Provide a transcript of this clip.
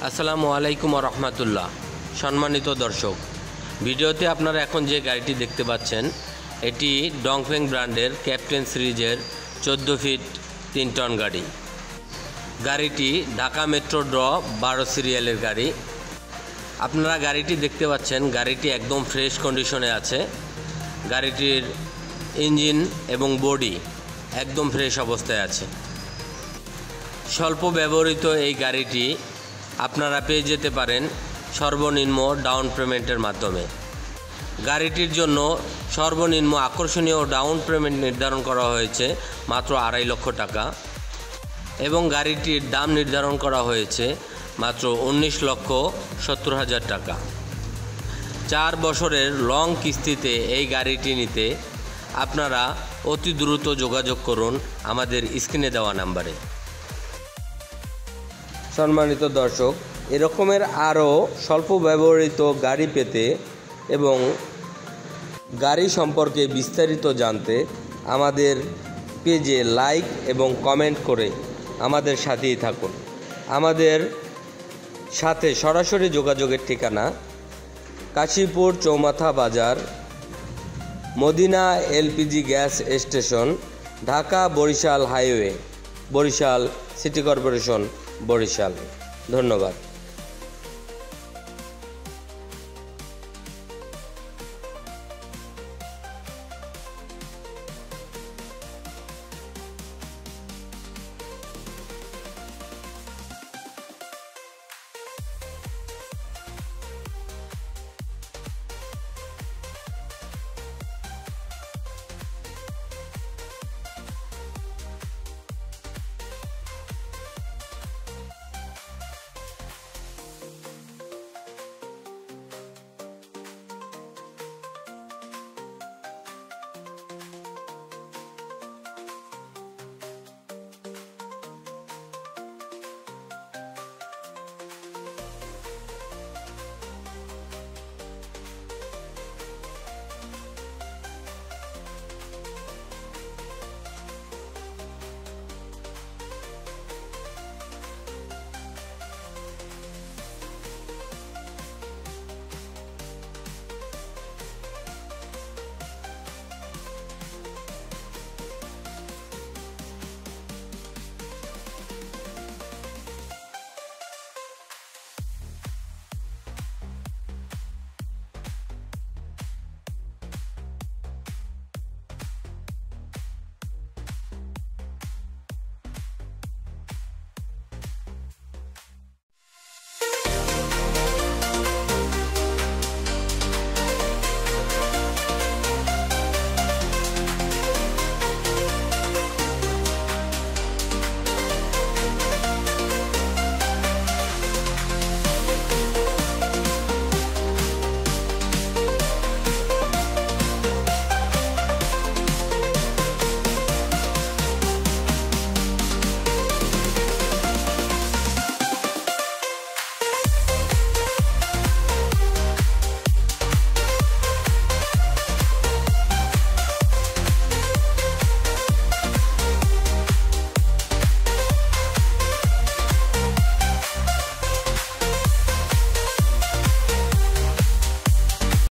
আসসালামু আলাইকুম ওয়া রাহমাতুল্লাহ। সম্মানিত দর্শক, ভিডিওতে আপনারা এখন যে গাড়িটি দেখতে পাচ্ছেন এটি ডংফেং ব্র্যান্ডের ক্যাপ্টেন সিরিজের 14 ফিট 3 টন গাড়ি। গাড়িটি ঢাকা মেট্রো ড 12 সিরিয়ালের গাড়ি। আপনারা গাড়িটি দেখতে পাচ্ছেন, গাড়িটি একদম ফ্রেশ কন্ডিশনে আছে। গাড়িটির ইঞ্জিন এবং বডি একদম ফ্রেশ অবস্থায় আছে। স্বল্প ব্যবহৃত এই গাড়িটি আপনারা পেয়ে যেতে পারেন সর্বনিম্ন ডাউন পেমেন্টের মাধ্যমে। গাড়িটির জন্য সর্বনিম্ন আকর্ষণীয় ডাউন পেমেন্ট নির্ধারণ করা হয়েছে মাত্র 2.5 লক্ষ টাকা এবং গাড়িটির দাম নির্ধারণ করা হয়েছে মাত্র 19,70,000 টাকা। 4 বছরের লং কিস্তিতে এই গাড়িটি নিতে আপনারা অতি দ্রুত যোগাযোগ করুন আমাদের স্ক্রিনে দেওয়া নাম্বারে। সম্মানিত দর্শক, এরকমের আরও স্বল্প ব্যবহৃত গাড়ি পেতে এবং গাড়ি সম্পর্কে বিস্তারিত জানতে আমাদের পেজে লাইক এবং কমেন্ট করে আমাদের সাথেই থাকুন। আমাদের সাথে সরাসরি যোগাযোগের ঠিকানা কাশীপুর চৌমাথা বাজার, Madina LPG gas station, Dhaka Barishal highway, Barishal city corporation, Barishal. ধন্যবাদ।